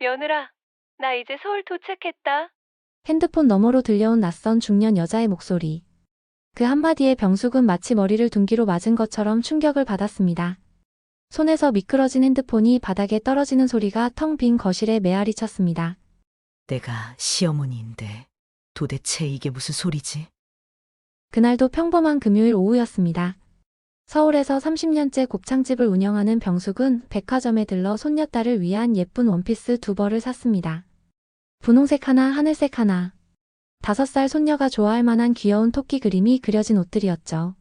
며느라, 나 이제 서울 도착했다. 핸드폰 너머로 들려온 낯선 중년 여자의 목소리. 그 한마디에 병숙은 마치 머리를 둔기로 맞은 것처럼 충격을 받았습니다. 손에서 미끄러진 핸드폰이 바닥에 떨어지는 소리가 텅 빈 거실에 메아리 쳤습니다. 내가 시어머니인데 도대체 이게 무슨 소리지? 그날도 평범한 금요일 오후였습니다. 서울에서 30년째 곱창집을 운영하는 병숙은 백화점에 들러 손녀딸을 위한 예쁜 원피스 2벌을 샀습니다. 분홍색 하나, 하늘색 하나. 5살 손녀가 좋아할 만한 귀여운 토끼 그림이 그려진 옷들이었죠.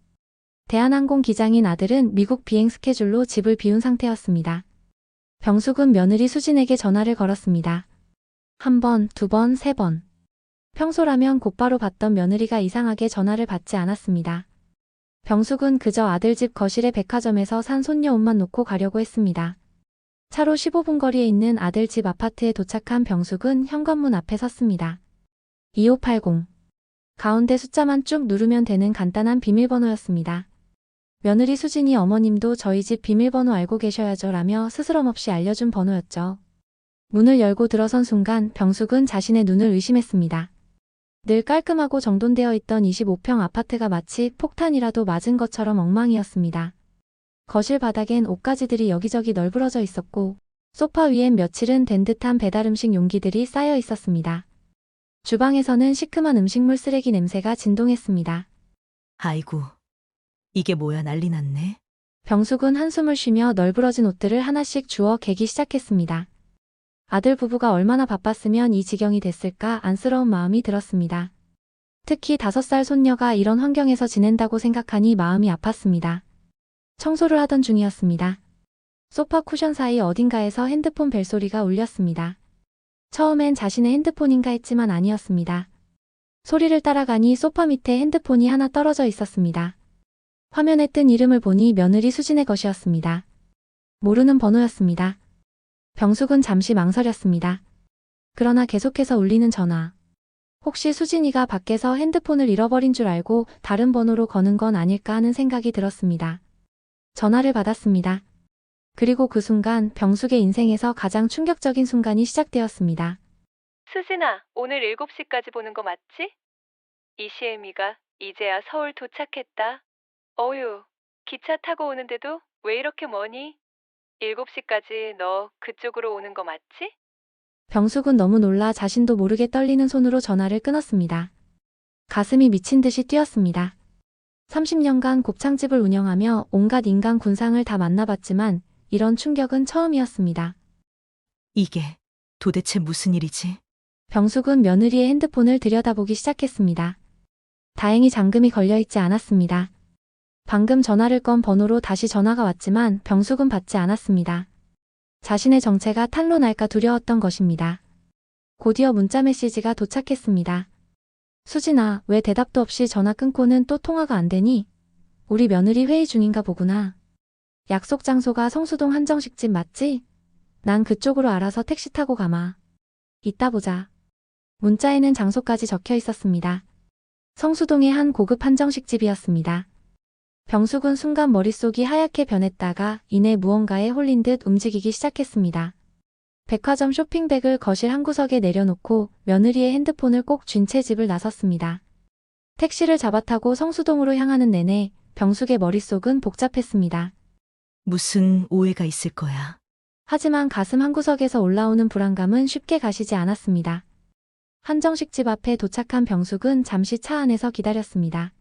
대한항공 기장인 아들은 미국 비행 스케줄로 집을 비운 상태였습니다. 병숙은 며느리 수진에게 전화를 걸었습니다. 1번, 2번, 3번. 평소라면 곧바로 받던 며느리가 이상하게 전화를 받지 않았습니다. 병숙은 그저 아들 집 거실의 백화점에서 산 손녀 옷만 놓고 가려고 했습니다. 차로 15분 거리에 있는 아들 집 아파트에 도착한 병숙은 현관문 앞에 섰습니다. 2580. 가운데 숫자만 쭉 누르면 되는 간단한 비밀번호였습니다. 며느리 수진이 어머님도 저희 집 비밀번호 알고 계셔야죠 라며 스스럼없이 알려준 번호였죠. 문을 열고 들어선 순간 병숙은 자신의 눈을 의심했습니다. 늘 깔끔하고 정돈되어 있던 25평 아파트가 마치 폭탄이라도 맞은 것처럼 엉망이었습니다. 거실 바닥엔 옷가지들이 여기저기 널브러져 있었고 소파 위엔 며칠은 된 듯한 배달음식 용기들이 쌓여 있었습니다. 주방에서는 시큼한 음식물 쓰레기 냄새가 진동했습니다. 아이고, 이게 뭐야, 난리 났네. 병숙은 한숨을 쉬며 널브러진 옷들을 하나씩 주워 개기 시작했습니다. 아들 부부가 얼마나 바빴으면 이 지경이 됐을까 안쓰러운 마음이 들었습니다. 특히 5살 손녀가 이런 환경에서 지낸다고 생각하니 마음이 아팠습니다. 청소를 하던 중이었습니다. 소파 쿠션 사이 어딘가에서 핸드폰 벨소리가 울렸습니다. 처음엔 자신의 핸드폰인가 했지만 아니었습니다. 소리를 따라가니 소파 밑에 핸드폰이 하나 떨어져 있었습니다. 화면에 뜬 이름을 보니 며느리 수진의 것이었습니다. 모르는 번호였습니다. 병숙은 잠시 망설였습니다. 그러나 계속해서 울리는 전화. 혹시 수진이가 밖에서 핸드폰을 잃어버린 줄 알고 다른 번호로 거는 건 아닐까 하는 생각이 들었습니다. 전화를 받았습니다. 그리고 그 순간 병숙의 인생에서 가장 충격적인 순간이 시작되었습니다. 수진아, 오늘 7시까지 보는 거 맞지? 이시애미가 이제야 서울 도착했다. 어휴, 기차 타고 오는데도 왜 이렇게 머니? 7시까지 너 그쪽으로 오는 거 맞지? 병숙은 너무 놀라 자신도 모르게 떨리는 손으로 전화를 끊었습니다. 가슴이 미친 듯이 뛰었습니다. 30년간 곱창집을 운영하며 온갖 인간 군상을 다 만나봤지만 이런 충격은 처음이었습니다. 이게 도대체 무슨 일이지? 병숙은 며느리의 핸드폰을 들여다보기 시작했습니다. 다행히 잠금이 걸려있지 않았습니다. 방금 전화를 건 번호로 다시 전화가 왔지만 병숙은 받지 않았습니다. 자신의 정체가 탄로날까 두려웠던 것입니다. 곧이어 문자 메시지가 도착했습니다. 수진아, 왜 대답도 없이 전화 끊고는 또 통화가 안 되니? 우리 며느리 회의 중인가 보구나. 약속 장소가 성수동 한정식집 맞지? 난 그쪽으로 알아서 택시 타고 가마. 이따 보자. 문자에는 장소까지 적혀 있었습니다. 성수동의 한 고급 한정식집이었습니다. 병숙은 순간 머릿속이 하얗게 변했다가 이내 무언가에 홀린 듯 움직이기 시작했습니다. 백화점 쇼핑백을 거실 한구석에 내려놓고 며느리의 핸드폰을 꼭 쥔 채 집을 나섰습니다. 택시를 잡아타고 성수동으로 향하는 내내 병숙의 머릿속은 복잡했습니다. 무슨 오해가 있을 거야. 하지만 가슴 한구석에서 올라오는 불안감은 쉽게 가시지 않았습니다. 한정식집 앞에 도착한 병숙은 잠시 차 안에서 기다렸습니다.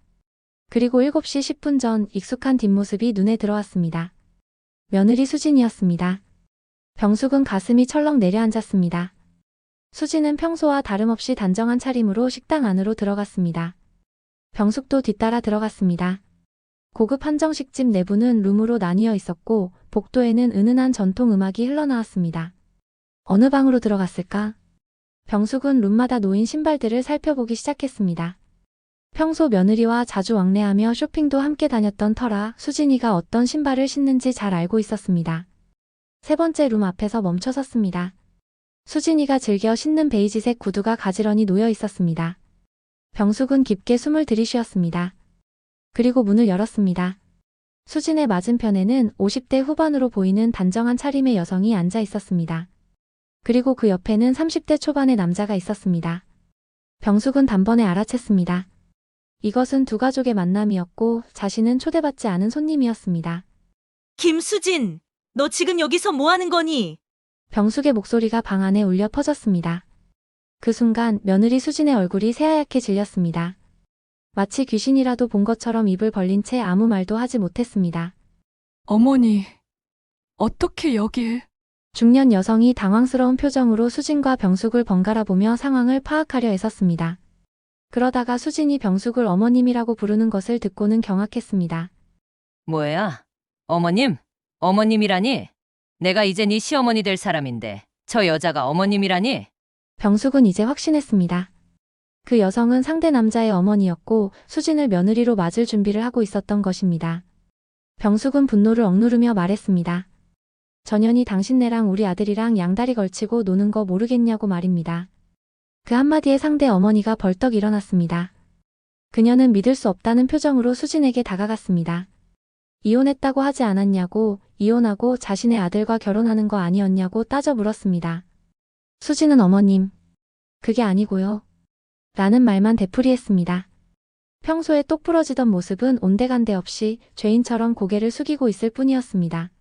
그리고 7시 10분 전 익숙한 뒷모습이 눈에 들어왔습니다. 며느리 수진이었습니다. 병숙은 가슴이 철렁 내려앉았습니다. 수진은 평소와 다름없이 단정한 차림으로 식당 안으로 들어갔습니다. 병숙도 뒤따라 들어갔습니다. 고급 한정식집 내부는 룸으로 나뉘어 있었고 복도에는 은은한 전통 음악이 흘러나왔습니다. 어느 방으로 들어갔을까? 병숙은 룸마다 놓인 신발들을 살펴보기 시작했습니다. 평소 며느리와 자주 왕래하며 쇼핑도 함께 다녔던 터라 수진이가 어떤 신발을 신는지 잘 알고 있었습니다. 3번째 룸 앞에서 멈춰 섰습니다. 수진이가 즐겨 신는 베이지색 구두가 가지런히 놓여 있었습니다. 병숙은 깊게 숨을 들이쉬었습니다. 그리고 문을 열었습니다. 수진의 맞은편에는 50대 후반으로 보이는 단정한 차림의 여성이 앉아 있었습니다. 그리고 그 옆에는 30대 초반의 남자가 있었습니다. 병숙은 단번에 알아챘습니다. 이것은 두 가족의 만남이었고 자신은 초대받지 않은 손님이었습니다. 김수진, 너 지금 여기서 뭐 하는 거니? 병숙의 목소리가 방 안에 울려 퍼졌습니다. 그 순간 며느리 수진의 얼굴이 새하얗게 질렸습니다. 마치 귀신이라도 본 것처럼 입을 벌린 채 아무 말도 하지 못했습니다. 어머니, 어떻게 여길? 중년 여성이 당황스러운 표정으로 수진과 병숙을 번갈아 보며 상황을 파악하려 애썼습니다. 그러다가 수진이 병숙을 어머님이라고 부르는 것을 듣고는 경악했습니다. 뭐야? 어머님? 어머님이라니? 내가 이제 네 시어머니 될 사람인데 저 여자가 어머님이라니? 병숙은 이제 확신했습니다. 그 여성은 상대 남자의 어머니였고 수진을 며느리로 맞을 준비를 하고 있었던 것입니다. 병숙은 분노를 억누르며 말했습니다. 전현이 당신네랑 우리 아들이랑 양다리 걸치고 노는 거 모르겠냐고 말입니다. 그 한마디에 상대 어머니가 벌떡 일어났습니다. 그녀는 믿을 수 없다는 표정으로 수진에게 다가갔습니다. 이혼했다고 하지 않았냐고, 이혼하고 자신의 아들과 결혼하는 거 아니었냐고 따져 물었습니다. 수진은 어머님, 그게 아니고요. 라는 말만 되풀이했습니다. 평소에 똑부러지던 모습은 온데간데 없이 죄인처럼 고개를 숙이고 있을 뿐이었습니다.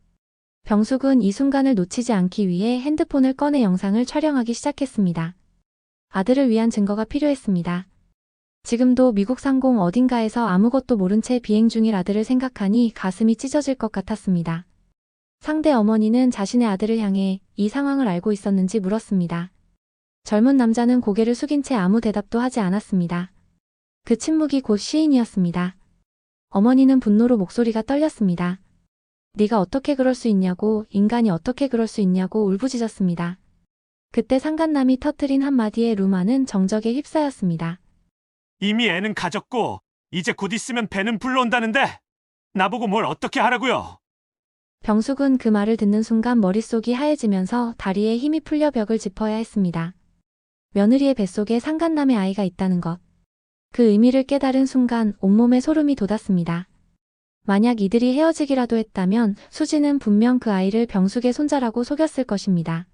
병숙은 이 순간을 놓치지 않기 위해 핸드폰을 꺼내 영상을 촬영하기 시작했습니다. 아들을 위한 증거가 필요했습니다. 지금도 미국 상공 어딘가에서 아무것도 모른 채 비행 중일 아들을 생각하니 가슴이 찢어질 것 같았습니다. 상대 어머니는 자신의 아들을 향해 이 상황을 알고 있었는지 물었습니다. 젊은 남자는 고개를 숙인 채 아무 대답도 하지 않았습니다. 그 침묵이 곧 시인이었습니다. 어머니는 분노로 목소리가 떨렸습니다. 네가 어떻게 그럴 수 있냐고, 인간이 어떻게 그럴 수 있냐고 울부짖었습니다. 그때 상간남이 터뜨린 한마디에 루마는 정적에 휩싸였습니다. 이미 애는 가졌고 이제 곧 있으면 배는 불러온다는데 나보고 뭘 어떻게 하라고요? 병숙은 그 말을 듣는 순간 머릿속이 하얘지면서 다리에 힘이 풀려 벽을 짚어야 했습니다. 며느리의 뱃속에 상간남의 아이가 있다는 것. 그 의미를 깨달은 순간 온몸에 소름이 돋았습니다. 만약 이들이 헤어지기라도 했다면 수지는 분명 그 아이를 병숙의 손자라고 속였을 것입니다.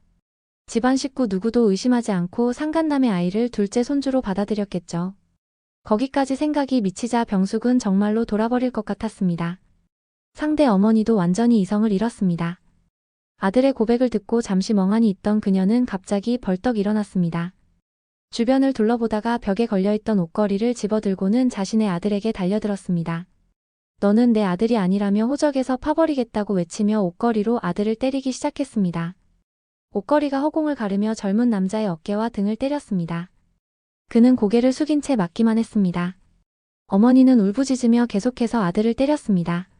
집안 식구 누구도 의심하지 않고 상간남의 아이를 둘째 손주로 받아들였겠죠. 거기까지 생각이 미치자 병숙은 정말로 돌아버릴 것 같았습니다. 상대 어머니도 완전히 이성을 잃었습니다. 아들의 고백을 듣고 잠시 멍하니 있던 그녀는 갑자기 벌떡 일어났습니다. 주변을 둘러보다가 벽에 걸려있던 옷걸이를 집어들고는 자신의 아들에게 달려들었습니다. 너는 내 아들이 아니라며 호적에서 파버리겠다고 외치며 옷걸이로 아들을 때리기 시작했습니다. 옷걸이가 허공을 가르며 젊은 남자의 어깨와 등을 때렸습니다. 그는 고개를 숙인 채 맞기만 했습니다. 어머니는 울부짖으며 계속해서 아들을 때렸습니다.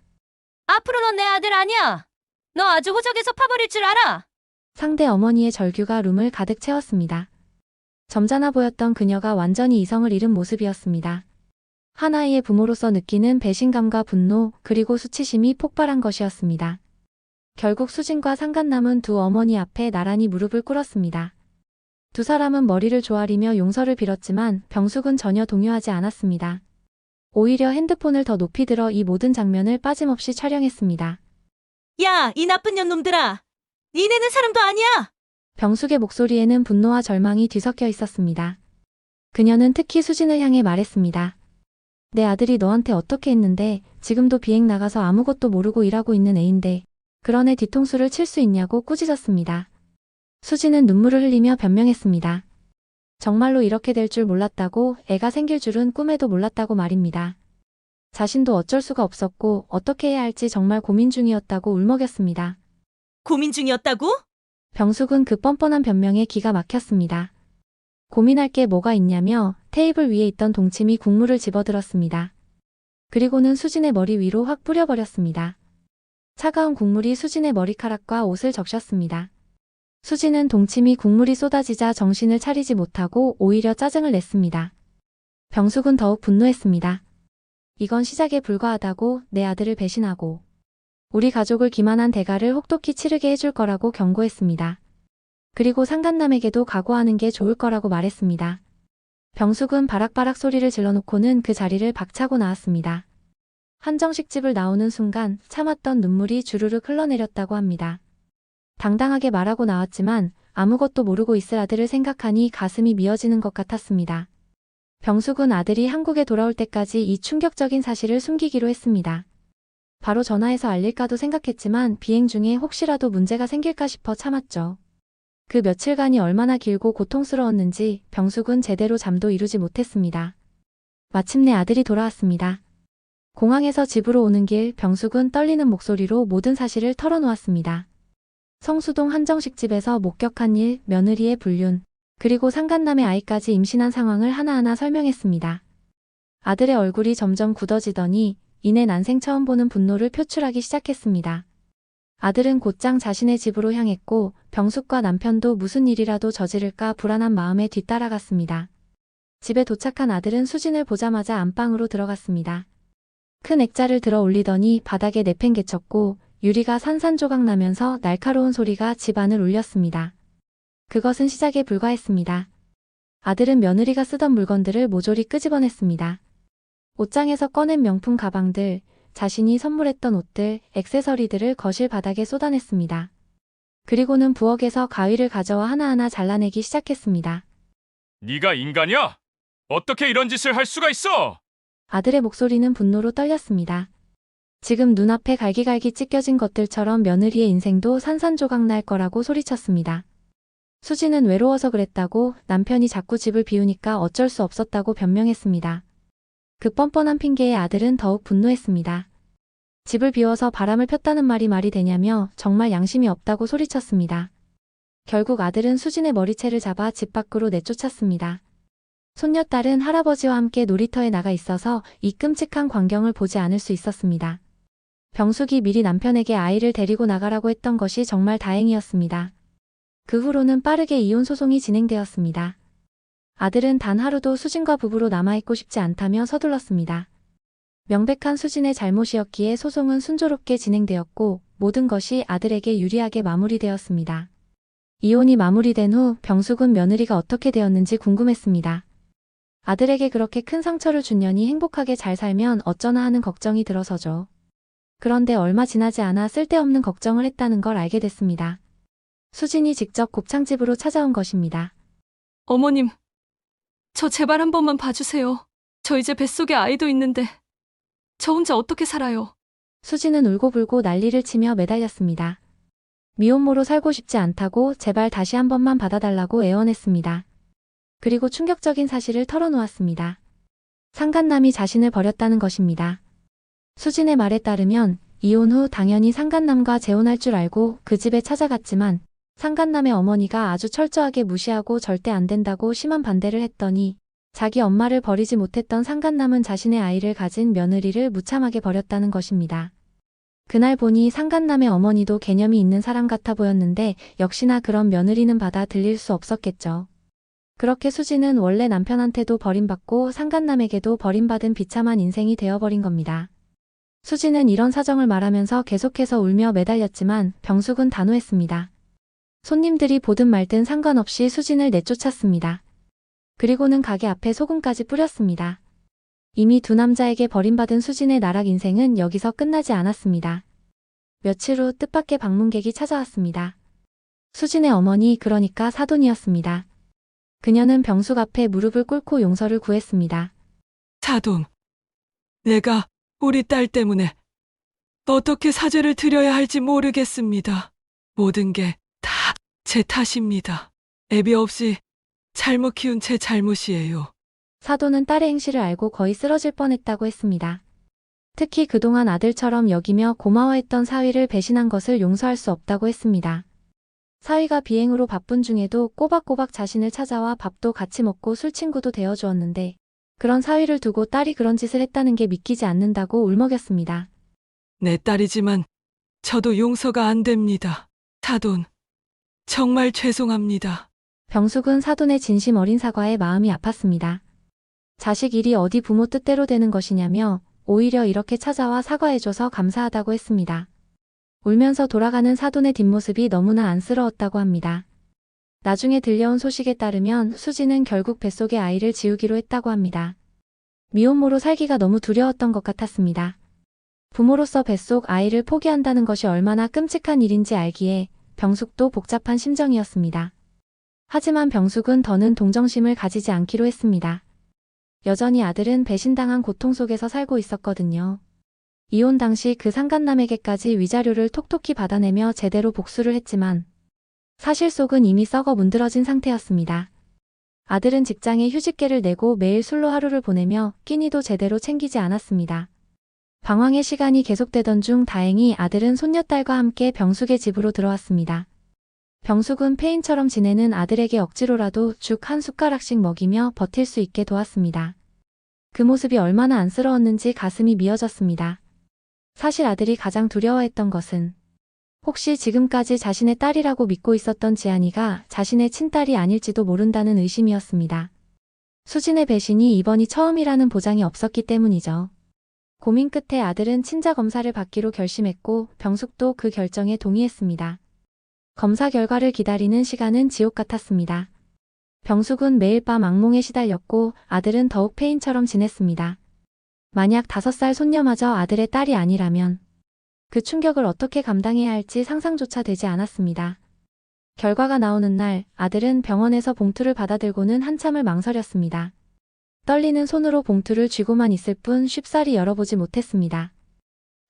앞으로 넌 내 아들 아니야. 너 아주 호적에서 파버릴 줄 알아. 상대 어머니의 절규가 룸을 가득 채웠습니다. 점잖아 보였던 그녀가 완전히 이성을 잃은 모습이었습니다. 한 아이의 부모로서 느끼는 배신감과 분노 그리고 수치심이 폭발한 것이었습니다. 결국 수진과 상간남은 두 어머니 앞에 나란히 무릎을 꿇었습니다. 두 사람은 머리를 조아리며 용서를 빌었지만 병숙은 전혀 동요하지 않았습니다. 오히려 핸드폰을 더 높이 들어 이 모든 장면을 빠짐없이 촬영했습니다. 야, 이 나쁜 년놈들아! 니네는 사람도 아니야! 병숙의 목소리에는 분노와 절망이 뒤섞여 있었습니다. 그녀는 특히 수진을 향해 말했습니다. 내 아들이 너한테 어떻게 했는데 지금도 비행 나가서 아무것도 모르고 일하고 있는 애인데 그런 애 뒤통수를 칠 수 있냐고 꾸짖었습니다. 수진은 눈물을 흘리며 변명했습니다. 정말로 이렇게 될 줄 몰랐다고, 애가 생길 줄은 꿈에도 몰랐다고 말입니다. 자신도 어쩔 수가 없었고 어떻게 해야 할지 정말 고민 중이었다고 울먹였습니다. 고민 중이었다고? 병숙은 그 뻔뻔한 변명에 기가 막혔습니다. 고민할 게 뭐가 있냐며 테이블 위에 있던 동치미 국물을 집어들었습니다. 그리고는 수진의 머리 위로 확 뿌려버렸습니다. 차가운 국물이 수진의 머리카락과 옷을 적셨습니다. 수진은 동치미 국물이 쏟아지자 정신을 차리지 못하고 오히려 짜증을 냈습니다. 병숙은 더욱 분노했습니다. 이건 시작에 불과하다고, 내 아들을 배신하고 우리 가족을 기만한 대가를 혹독히 치르게 해줄 거라고 경고했습니다. 그리고 상간남에게도 각오하는 게 좋을 거라고 말했습니다. 병숙은 바락바락 소리를 질러놓고는 그 자리를 박차고 나왔습니다. 한정식 집을 나오는 순간 참았던 눈물이 주르륵 흘러내렸다고 합니다. 당당하게 말하고 나왔지만 아무것도 모르고 있을 아들을 생각하니 가슴이 미어지는 것 같았습니다. 병숙은 아들이 한국에 돌아올 때까지 이 충격적인 사실을 숨기기로 했습니다. 바로 전화해서 알릴까도 생각했지만 비행 중에 혹시라도 문제가 생길까 싶어 참았죠. 그 며칠간이 얼마나 길고 고통스러웠는지 병숙은 제대로 잠도 이루지 못했습니다. 마침내 아들이 돌아왔습니다. 공항에서 집으로 오는 길 병숙은 떨리는 목소리로 모든 사실을 털어놓았습니다. 성수동 한정식집에서 목격한 일, 며느리의 불륜, 그리고 상간남의 아이까지 임신한 상황을 하나하나 설명했습니다. 아들의 얼굴이 점점 굳어지더니 이내 난생 처음 보는 분노를 표출하기 시작했습니다. 아들은 곧장 자신의 집으로 향했고 병숙과 남편도 무슨 일이라도 저지를까 불안한 마음에 뒤따라갔습니다. 집에 도착한 아들은 수진을 보자마자 안방으로 들어갔습니다. 큰 액자를 들어 올리더니 바닥에 내팽개쳤고 유리가 산산조각 나면서 날카로운 소리가 집안을 울렸습니다. 그것은 시작에 불과했습니다. 아들은 며느리가 쓰던 물건들을 모조리 끄집어냈습니다. 옷장에서 꺼낸 명품 가방들, 자신이 선물했던 옷들, 액세서리들을 거실 바닥에 쏟아냈습니다. 그리고는 부엌에서 가위를 가져와 하나하나 잘라내기 시작했습니다. 네가 인간이야? 어떻게 이런 짓을 할 수가 있어? 아들의 목소리는 분노로 떨렸습니다. 지금 눈앞에 갈기갈기 찢겨진 것들처럼 며느리의 인생도 산산조각 날 거라고 소리쳤습니다. 수지는 외로워서 그랬다고, 남편이 자꾸 집을 비우니까 어쩔 수 없었다고 변명했습니다. 그 뻔뻔한 핑계에 아들은 더욱 분노했습니다. 집을 비워서 바람을 폈다는 말이 되냐며 정말 양심이 없다고 소리쳤습니다. 결국 아들은 수진의 머리채를 잡아 집 밖으로 내쫓았습니다. 손녀딸은 할아버지와 함께 놀이터에 나가 있어서 이 끔찍한 광경을 보지 않을 수 있었습니다. 병숙이 미리 남편에게 아이를 데리고 나가라고 했던 것이 정말 다행이었습니다. 그 후로는 빠르게 이혼 소송이 진행되었습니다. 아들은 단 하루도 수진과 부부로 남아있고 싶지 않다며 서둘렀습니다. 명백한 수진의 잘못이었기에 소송은 순조롭게 진행되었고 모든 것이 아들에게 유리하게 마무리되었습니다. 이혼이 마무리된 후 병숙은 며느리가 어떻게 되었는지 궁금했습니다. 아들에게 그렇게 큰 상처를 준 년이 행복하게 잘 살면 어쩌나 하는 걱정이 들어서죠. 그런데 얼마 지나지 않아 쓸데없는 걱정을 했다는 걸 알게 됐습니다. 수진이 직접 곱창집으로 찾아온 것입니다. 어머님, 저 제발 한 번만 봐주세요. 저 이제 뱃속에 아이도 있는데 저 혼자 어떻게 살아요? 수진은 울고불고 난리를 치며 매달렸습니다. 미혼모로 살고 싶지 않다고 제발 다시 한 번만 받아달라고 애원했습니다. 그리고 충격적인 사실을 털어놓았습니다. 상간남이 자신을 버렸다는 것입니다. 수진의 말에 따르면 이혼 후 당연히 상간남과 재혼할 줄 알고 그 집에 찾아갔지만 상간남의 어머니가 아주 철저하게 무시하고 절대 안 된다고 심한 반대를 했더니 자기 엄마를 버리지 못했던 상간남은 자신의 아이를 가진 며느리를 무참하게 버렸다는 것입니다. 그날 보니 상간남의 어머니도 개념이 있는 사람 같아 보였는데 역시나 그런 며느리는 받아 들일 수 없었겠죠. 그렇게 수진은 원래 남편한테도 버림받고 상간남에게도 버림받은 비참한 인생이 되어버린 겁니다. 수진은 이런 사정을 말하면서 계속해서 울며 매달렸지만 병숙은 단호했습니다. 손님들이 보든 말든 상관없이 수진을 내쫓았습니다. 그리고는 가게 앞에 소금까지 뿌렸습니다. 이미 두 남자에게 버림받은 수진의 나락 인생은 여기서 끝나지 않았습니다. 며칠 후 뜻밖의 방문객이 찾아왔습니다. 수진의 어머니, 그러니까 사돈이었습니다. 그녀는 병숙 앞에 무릎을 꿇고 용서를 구했습니다. 사돈, 내가 우리 딸 때문에 어떻게 사죄를 드려야 할지 모르겠습니다. 모든 게 다 제 탓입니다. 애비 없이 잘못 키운 제 잘못이에요. 사돈은 딸의 행실을 알고 거의 쓰러질 뻔했다고 했습니다. 특히 그동안 아들처럼 여기며 고마워했던 사위를 배신한 것을 용서할 수 없다고 했습니다. 사위가 비행으로 바쁜 중에도 꼬박꼬박 자신을 찾아와 밥도 같이 먹고 술친구도 되어주었는데 그런 사위를 두고 딸이 그런 짓을 했다는 게 믿기지 않는다고 울먹였습니다. 내 딸이지만 저도 용서가 안 됩니다. 사돈, 정말 죄송합니다. 병숙은 사돈의 진심 어린 사과에 마음이 아팠습니다. 자식 일이 어디 부모 뜻대로 되는 것이냐며 오히려 이렇게 찾아와 사과해줘서 감사하다고 했습니다. 울면서 돌아가는 사돈의 뒷모습이 너무나 안쓰러웠다고 합니다. 나중에 들려온 소식에 따르면 수지는 결국 뱃속에 아이를 지우기로 했다고 합니다. 미혼모로 살기가 너무 두려웠던 것 같았습니다. 부모로서 뱃속 아이를 포기한다는 것이 얼마나 끔찍한 일인지 알기에 병숙도 복잡한 심정이었습니다. 하지만 병숙은 더는 동정심을 가지지 않기로 했습니다. 여전히 아들은 배신당한 고통 속에서 살고 있었거든요. 이혼 당시 그 상간남에게까지 위자료를 톡톡히 받아내며 제대로 복수를 했지만 사실 속은 이미 썩어 문드러진 상태였습니다. 아들은 직장에 휴직계를 내고 매일 술로 하루를 보내며 끼니도 제대로 챙기지 않았습니다. 방황의 시간이 계속되던 중 다행히 아들은 손녀딸과 함께 병숙의 집으로 들어왔습니다. 병숙은 폐인처럼 지내는 아들에게 억지로라도 죽 한 숟가락씩 먹이며 버틸 수 있게 도왔습니다. 그 모습이 얼마나 안쓰러웠는지 가슴이 미어졌습니다. 사실 아들이 가장 두려워했던 것은 혹시 지금까지 자신의 딸이라고 믿고 있었던 지안이가 자신의 친딸이 아닐지도 모른다는 의심이었습니다. 수진의 배신이 이번이 처음이라는 보장이 없었기 때문이죠. 고민 끝에 아들은 친자 검사를 받기로 결심했고 병숙도 그 결정에 동의했습니다. 검사 결과를 기다리는 시간은 지옥 같았습니다. 병숙은 매일 밤 악몽에 시달렸고 아들은 더욱 폐인처럼 지냈습니다. 만약 5살 손녀마저 아들의 딸이 아니라면 그 충격을 어떻게 감당해야 할지 상상조차 되지 않았습니다. 결과가 나오는 날 아들은 병원에서 봉투를 받아들고는 한참을 망설였습니다. 떨리는 손으로 봉투를 쥐고만 있을 뿐 쉽사리 열어보지 못했습니다.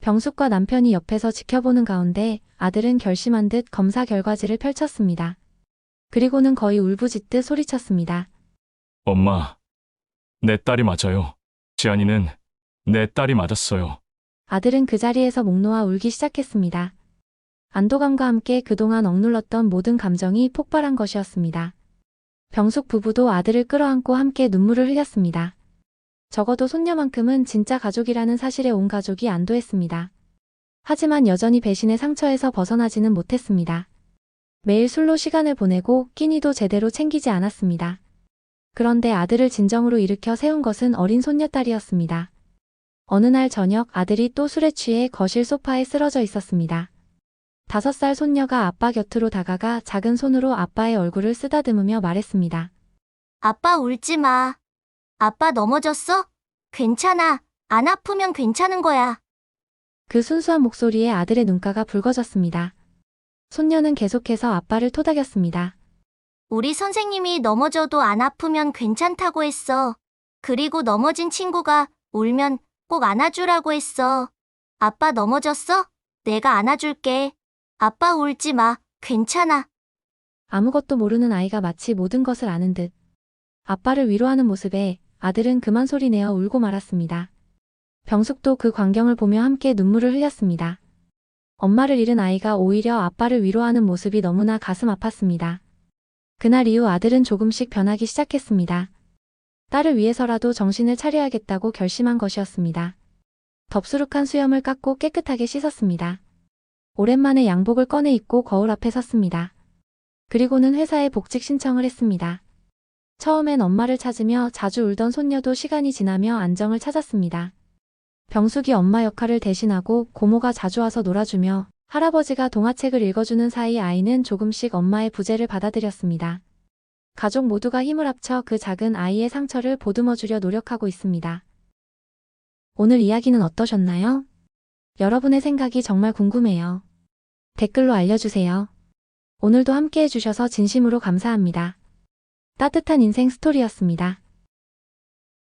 병숙과 남편이 옆에서 지켜보는 가운데 아들은 결심한 듯 검사 결과지를 펼쳤습니다. 그리고는 거의 울부짖듯 소리쳤습니다. 엄마, 내 딸이 맞아요. 지안이는 내 딸이 맞았어요. 아들은 그 자리에서 목 놓아 울기 시작했습니다. 안도감과 함께 그동안 억눌렀던 모든 감정이 폭발한 것이었습니다. 병숙 부부도 아들을 끌어안고 함께 눈물을 흘렸습니다. 적어도 손녀만큼은 진짜 가족이라는 사실에 온 가족이 안도했습니다. 하지만 여전히 배신의 상처에서 벗어나지는 못했습니다. 매일 술로 시간을 보내고 끼니도 제대로 챙기지 않았습니다. 그런데 아들을 진정으로 일으켜 세운 것은 어린 손녀딸이었습니다. 어느 날 저녁 아들이 또 술에 취해 거실 소파에 쓰러져 있었습니다. 5살 손녀가 아빠 곁으로 다가가 작은 손으로 아빠의 얼굴을 쓰다듬으며 말했습니다. 아빠 울지 마. 아빠 넘어졌어? 괜찮아. 안 아프면 괜찮은 거야. 그 순수한 목소리에 아들의 눈가가 붉어졌습니다. 손녀는 계속해서 아빠를 토닥였습니다. 우리 선생님이 넘어져도 안 아프면 괜찮다고 했어. 그리고 넘어진 친구가 울면 꼭 안아주라고 했어. 아빠 넘어졌어? 내가 안아줄게. 아빠 울지 마. 괜찮아. 아무것도 모르는 아이가 마치 모든 것을 아는 듯 아빠를 위로하는 모습에 아들은 그만 소리내어 울고 말았습니다. 병숙도 그 광경을 보며 함께 눈물을 흘렸습니다. 엄마를 잃은 아이가 오히려 아빠를 위로하는 모습이 너무나 가슴 아팠습니다. 그날 이후 아들은 조금씩 변하기 시작했습니다. 딸을 위해서라도 정신을 차려야겠다고 결심한 것이었습니다. 덥수룩한 수염을 깎고 깨끗하게 씻었습니다. 오랜만에 양복을 꺼내 입고 거울 앞에 섰습니다. 그리고는 회사에 복직 신청을 했습니다. 처음엔 엄마를 찾으며 자주 울던 손녀도 시간이 지나며 안정을 찾았습니다. 병숙이 엄마 역할을 대신하고 고모가 자주 와서 놀아주며 할아버지가 동화책을 읽어주는 사이 아이는 조금씩 엄마의 부재를 받아들였습니다. 가족 모두가 힘을 합쳐 그 작은 아이의 상처를 보듬어주려 노력하고 있습니다. 오늘 이야기는 어떠셨나요? 여러분의 생각이 정말 궁금해요. 댓글로 알려주세요. 오늘도 함께 해주셔서 진심으로 감사합니다. 따뜻한 인생 스토리였습니다.